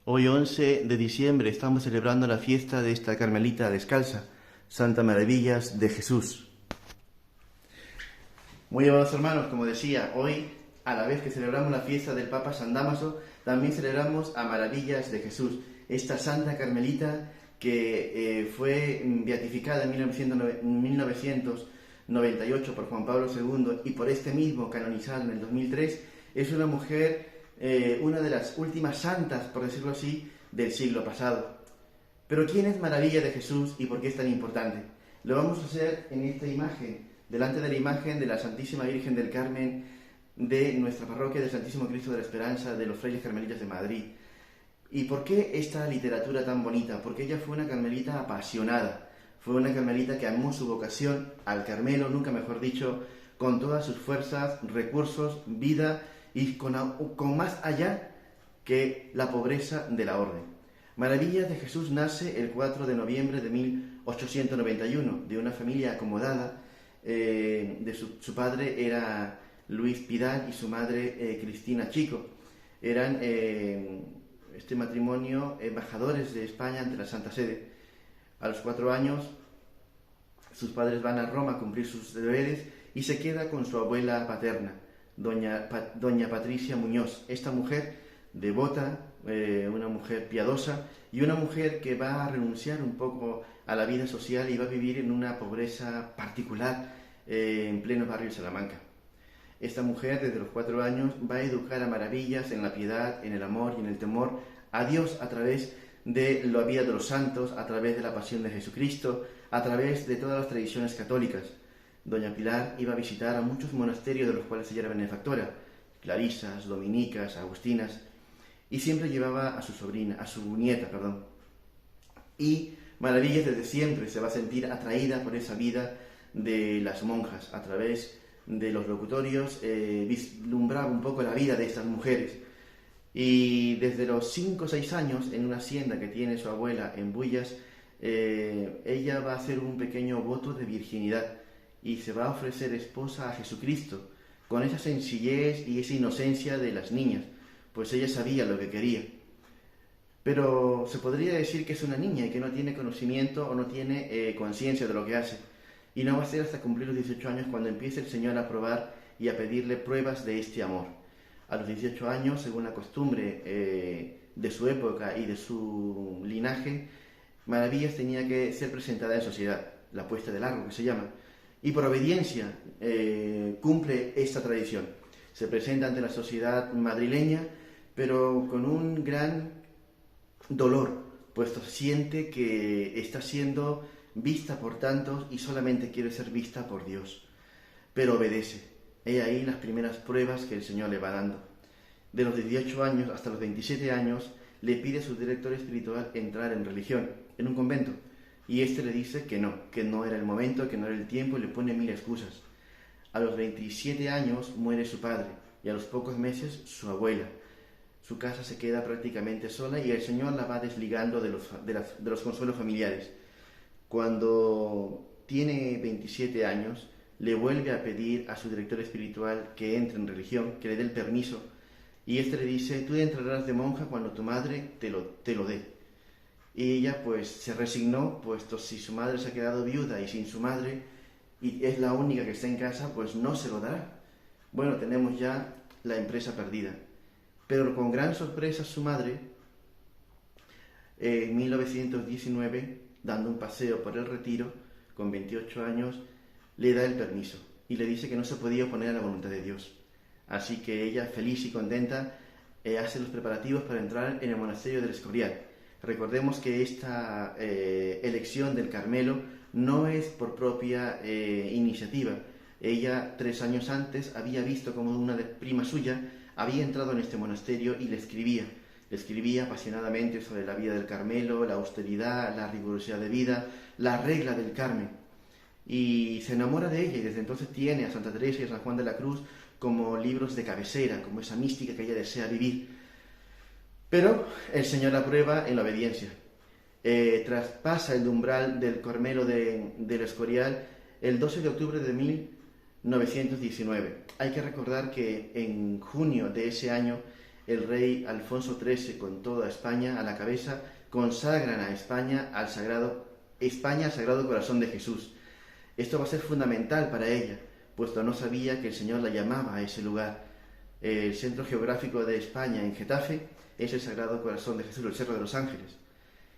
Hoy 11 de diciembre estamos celebrando la fiesta de esta Carmelita descalza, Santa Maravillas de Jesús. Muy amados hermanos, como decía, hoy a la vez que celebramos la fiesta del Papa San Dámaso, también celebramos a Maravillas de Jesús, esta Santa Carmelita que fue beatificada en 1998 por Juan Pablo II y por este mismo canonizada en el 2003. Es una mujer, una de las últimas santas, por decirlo así, del siglo pasado. Pero ¿quién es Maravilla de Jesús y por qué es tan importante? Lo vamos a hacer en esta imagen, delante de la imagen de la Santísima Virgen del Carmen de nuestra parroquia del Santísimo Cristo de la Esperanza de los Frailes Carmelitas de Madrid. ¿Y por qué esta literatura tan bonita? Porque ella fue una carmelita apasionada, fue una carmelita que amó su vocación al Carmelo, nunca mejor dicho, con todas sus fuerzas, recursos, vida y con más allá que la pobreza de la orden. Maravillas de Jesús nace el 4 de noviembre de 1891 de una familia acomodada. Su padre era Luis Pidal y su madre Cristina Chico. Eran este matrimonio embajadores de España ante la Santa Sede. A los 4 años sus padres van a Roma a cumplir sus deberes y se queda con su abuela paterna, doña Patricia Muñoz. Esta mujer devota, una mujer piadosa y una mujer que va a renunciar un poco a la vida social y va a vivir en una pobreza particular en pleno barrio de Salamanca. Esta mujer desde los 4 años va a educar a Maravillas en la piedad, en el amor y en el temor a Dios a través de la vida de los santos, a través de la pasión de Jesucristo, a través de todas las tradiciones católicas. Doña Pilar iba a visitar a muchos monasterios de los cuales ella era benefactora, clarisas, dominicas, agustinas, y siempre llevaba a su nieta. Y Maravillas desde siempre se va a sentir atraída por esa vida de las monjas. A través de los locutorios vislumbraba un poco la vida de estas mujeres. Y desde los 5 o 6 años, en una hacienda que tiene su abuela en Bullas, ella va a hacer un pequeño voto de virginidad y se va a ofrecer esposa a Jesucristo, con esa sencillez y esa inocencia de las niñas, pues ella sabía lo que quería. Pero se podría decir que es una niña y que no tiene conocimiento o no tiene conciencia de lo que hace. Y no va a ser hasta cumplir los 18 años cuando empiece el Señor a probar y a pedirle pruebas de este amor. A los 18 años, según la costumbre de su época y de su linaje, Maravillas tenía que ser presentada en sociedad, la puesta de largo que se llama, y por obediencia cumple esta tradición. Se presenta ante la sociedad madrileña, pero con un gran dolor, puesto siente que está siendo vista por tantos y solamente quiere ser vista por Dios. Pero obedece. He ahí las primeras pruebas que el Señor le va dando. De los 18 años hasta los 27 años, le pide a su director espiritual entrar en religión, en un convento. Y este le dice que no era el momento, que no era el tiempo, y le pone 1000 excusas. A los 27 años muere su padre, y a los pocos meses su abuela. Su casa se queda prácticamente sola y el Señor la va desligando de los consuelos familiares. Cuando tiene 27 años, le vuelve a pedir a su director espiritual que entre en religión, que le dé el permiso, y este le dice: tú entrarás de monja cuando tu madre te lo dé. Y ella pues se resignó, puesto si su madre se ha quedado viuda y sin su madre, y es la única que está en casa, pues no se lo dará. Bueno, tenemos ya la empresa perdida. Pero con gran sorpresa su madre, en 1919, dando un paseo por el Retiro, con 28 años, le da el permiso y le dice que no se podía oponer a la voluntad de Dios. Así que ella, feliz y contenta, hace los preparativos para entrar en el monasterio del Escorial. Recordemos que esta elección del Carmelo no es por propia iniciativa. Ella 3 años antes había visto como una prima suya había entrado en este monasterio y le escribía apasionadamente sobre la vida del Carmelo, la austeridad, la rigurosidad de vida, la regla del Carmen. Y se enamora de ella y desde entonces tiene a Santa Teresa y a San Juan de la Cruz como libros de cabecera, como esa mística que ella desea vivir. Pero el Señor la prueba en la obediencia. Traspasa el umbral del Carmelo del Escorial el 12 de octubre de 1919. Hay que recordar que en junio de ese año el rey Alfonso XIII, con toda España a la cabeza, consagran a España al Sagrado Corazón de Jesús. Esto va a ser fundamental para ella, puesto no sabía que el Señor la llamaba a ese lugar. El centro geográfico de España, en Getafe, es el Sagrado Corazón de Jesús, el Cerro de los Ángeles.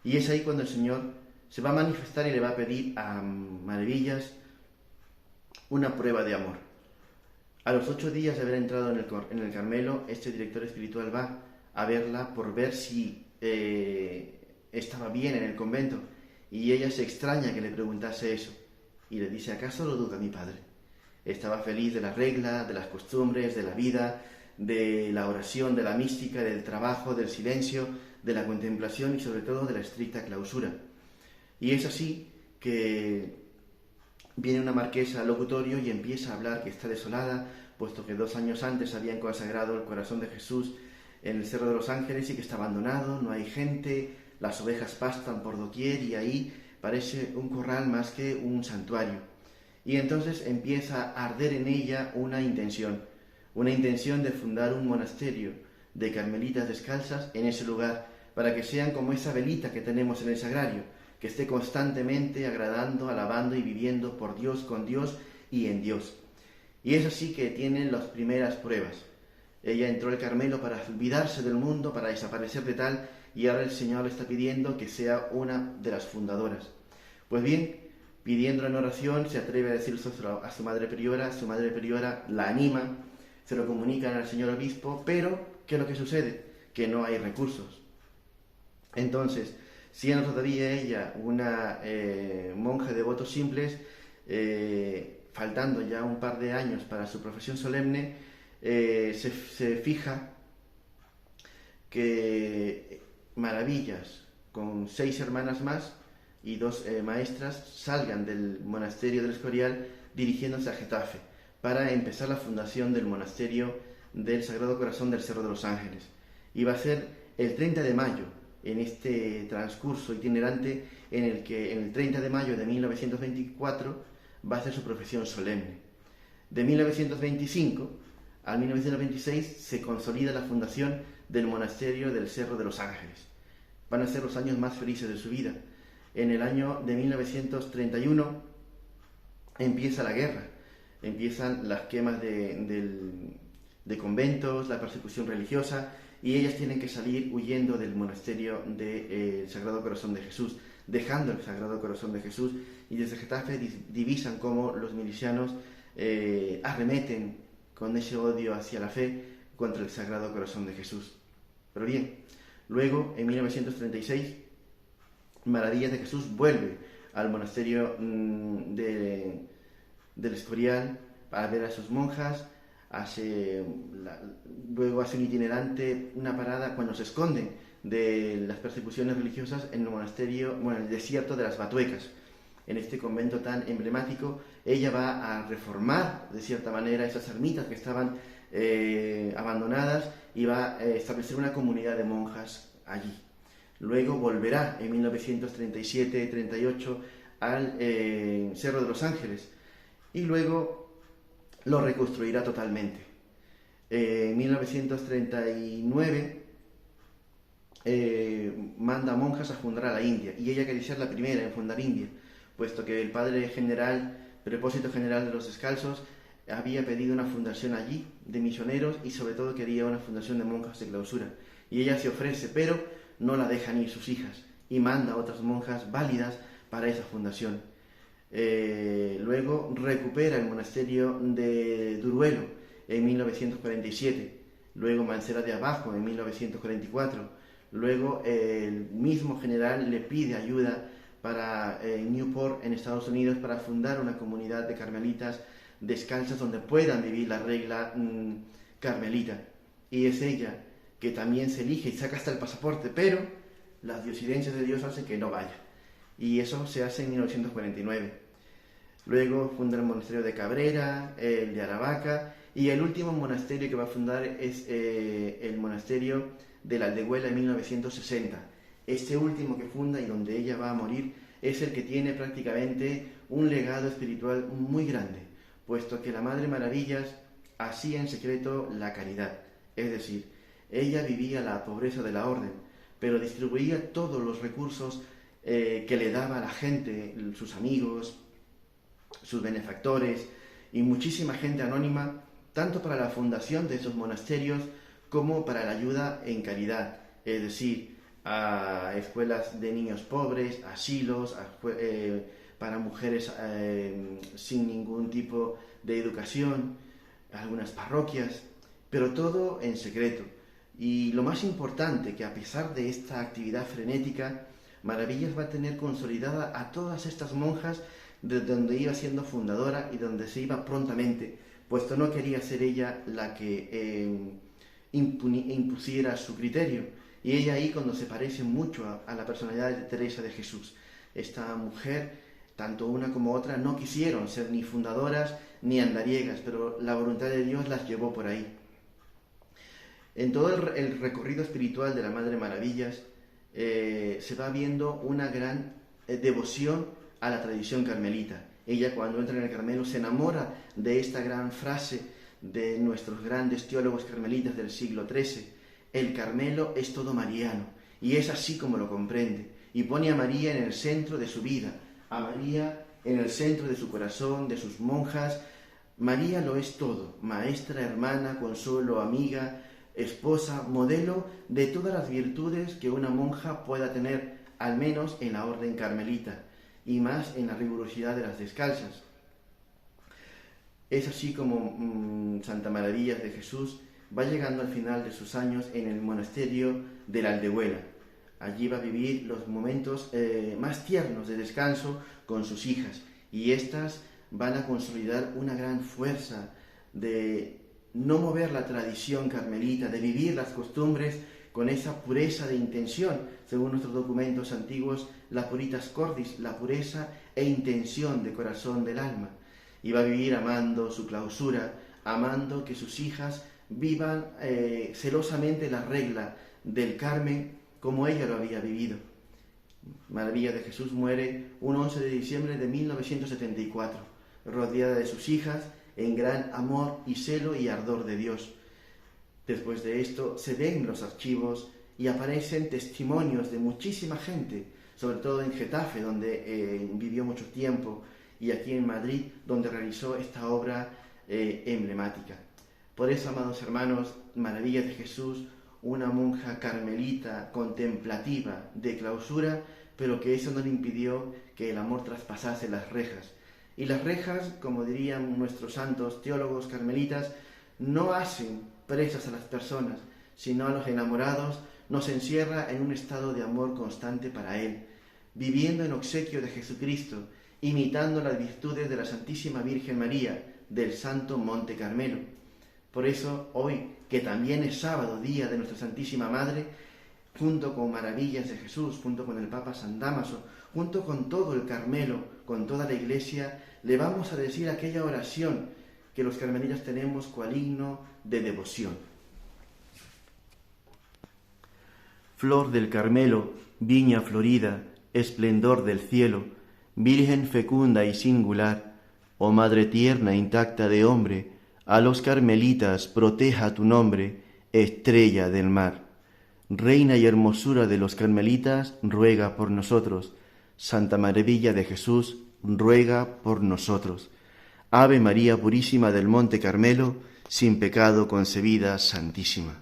Y es ahí cuando el Señor se va a manifestar y le va a pedir a Maravillas una prueba de amor. A los 8 días de haber entrado en el Carmelo, este director espiritual va a verla por ver si estaba bien en el convento. Y ella se extraña que le preguntase eso. Y le dice: ¿acaso lo duda mi padre? Estaba feliz de la regla, de las costumbres, de la vida, de la oración, de la mística, del trabajo, del silencio, de la contemplación y sobre todo de la estricta clausura. Y es así que viene una marquesa al locutorio y empieza a hablar que está desolada, puesto que 2 años antes habían consagrado el Corazón de Jesús en el Cerro de los Ángeles y que está abandonado, no hay gente, las ovejas pastan por doquier y ahí parece un corral más que un santuario. Y entonces empieza a arder en ella una intención de fundar un monasterio de carmelitas descalzas en ese lugar, para que sean como esa velita que tenemos en el sagrario, que esté constantemente agradando, alabando y viviendo por Dios, con Dios y en Dios. Y es así que tienen las primeras pruebas. Ella entró al Carmelo para olvidarse del mundo, para desaparecer de tal, y ahora el Señor le está pidiendo que sea una de las fundadoras. Pues bien, pidiéndolo en oración, se atreve a decirlo a su madre priora la anima, se lo comunican al señor obispo, pero ¿qué es lo que sucede? Que no hay recursos. Entonces, siendo todavía ella una monja de votos simples, faltando ya un par de años para su profesión solemne, se fija que Maravillas, con 6 hermanas más y 2 maestras, salgan del monasterio del Escorial dirigiéndose a Getafe para empezar la fundación del monasterio del Sagrado Corazón del Cerro de los Ángeles. Y va a ser el 30 de mayo, en este transcurso itinerante, en el que en el 30 de mayo de 1924 va a hacer su profesión solemne. De 1925 al 1926 se consolida la fundación del monasterio del Cerro de los Ángeles. Van a ser los años más felices de su vida. En el año de 1931 empieza la guerra, empiezan las quemas de conventos, la persecución religiosa, y ellas tienen que salir huyendo del monasterio del Sagrado Corazón de Jesús, dejando el Sagrado Corazón de Jesús, y desde Getafe divisan cómo los milicianos arremeten con ese odio hacia la fe contra el Sagrado Corazón de Jesús. Pero bien, luego, en 1936, Maravillas de Jesús vuelve al monasterio del Escorial para ver a sus monjas. Luego hace un itinerante, una parada cuando se esconden de las persecuciones religiosas en el monasterio, en el desierto de las Batuecas. En este convento tan emblemático, ella va a reformar de cierta manera esas ermitas que estaban abandonadas y va a establecer una comunidad de monjas allí. Luego volverá en 1937-38 al Cerro de los Ángeles y luego lo reconstruirá totalmente. En 1939 manda monjas a fundar a la India, y ella quería ser la primera en fundar India, puesto que el padre general, prepósito general de los descalzos, había pedido una fundación allí de misioneros y sobre todo quería una fundación de monjas de clausura. Y ella se ofrece, pero no la dejan ir sus hijas, y manda a otras monjas válidas para esa fundación. Luego recupera el monasterio de Duruelo en 1947, luego Mancera de Abajo en 1944, luego el mismo general le pide ayuda para Newport en Estados Unidos para fundar una comunidad de carmelitas descalzas donde puedan vivir la regla carmelita, y es ella que también se elige y saca hasta el pasaporte, pero las diosidencias de Dios hacen que no vaya, y eso se hace en 1949. Luego funda el monasterio de Cabrera, el de Aravaca, y el último monasterio que va a fundar es el monasterio de la Aldehuela en 1960. Este último que funda y donde ella va a morir es el que tiene prácticamente un legado espiritual muy grande, puesto que la Madre Maravillas hacía en secreto la caridad, es decir, Ella vivía la pobreza de la orden, pero distribuía todos los recursos que le daba a la gente, sus amigos, sus benefactores y muchísima gente anónima, tanto para la fundación de esos monasterios como para la ayuda en caridad, es decir, a escuelas de niños pobres, asilos, para mujeres sin ningún tipo de educación, algunas parroquias, pero todo en secreto. Y lo más importante, que a pesar de esta actividad frenética, Maravillas va a tener consolidada a todas estas monjas de donde iba siendo fundadora y donde se iba prontamente, puesto no quería ser ella la que impusiera su criterio. Y ella ahí cuando se parece mucho a la personalidad de Teresa de Jesús. Esta mujer, tanto una como otra, no quisieron ser ni fundadoras ni andariegas, pero la voluntad de Dios las llevó por ahí. En todo el recorrido espiritual de la Madre Maravillas se va viendo una gran devoción a la tradición carmelita. Ella, cuando entra en el Carmelo, se enamora de esta gran frase de nuestros grandes teólogos carmelitas del siglo XIII: el Carmelo es todo mariano, y es así como lo comprende, y pone a María en el centro de su vida, a María en el centro de su corazón, de sus monjas. María lo es todo: maestra, hermana, consuelo, amiga, esposa, modelo de todas las virtudes que una monja pueda tener, al menos en la orden carmelita, y más en la rigurosidad de las descalzas. Es así como Santa Maravillas de Jesús va llegando al final de sus años en el monasterio de la Aldehuela. Allí va a vivir los momentos más tiernos de descanso con sus hijas, y éstas van a consolidar una gran fuerza de no mover la tradición carmelita, de vivir las costumbres con esa pureza de intención, según nuestros documentos antiguos, la puritas cordis, la pureza e intención de corazón del alma. Y va a vivir amando su clausura, amando que sus hijas vivan celosamente la regla del Carmen como ella lo había vivido. Maravillas de Jesús muere un 11 de diciembre de 1974, rodeada de sus hijas, en gran amor y celo y ardor de Dios. Después de esto se ven los archivos y aparecen testimonios de muchísima gente, sobre todo en Getafe, donde vivió mucho tiempo, y aquí en Madrid, donde realizó esta obra emblemática. Por eso, amados hermanos, Maravillas de Jesús, una monja carmelita, contemplativa, de clausura, pero que eso no le impidió que el amor traspasase las rejas. Y las rejas, como dirían nuestros santos teólogos carmelitas, no hacen presas a las personas, sino a los enamorados nos encierra en un estado de amor constante para Él, viviendo en obsequio de Jesucristo, imitando las virtudes de la Santísima Virgen María, del Santo Monte Carmelo. Por eso, hoy, que también es sábado, día de nuestra Santísima Madre, junto con Maravillas de Jesús, junto con el Papa San Dámaso, junto con todo el Carmelo, con toda la Iglesia, le vamos a decir aquella oración que los carmelitas tenemos cual himno de devoción. Flor del Carmelo, viña florida, esplendor del cielo, Virgen fecunda y singular, oh Madre tierna intacta de hombre, a los carmelitas proteja tu nombre, estrella del mar. Reina y hermosura de los carmelitas, ruega por nosotros. Santa Maravilla de Jesús, ruega por nosotros. Ave María Purísima del Monte Carmelo, sin pecado concebida, Santísima.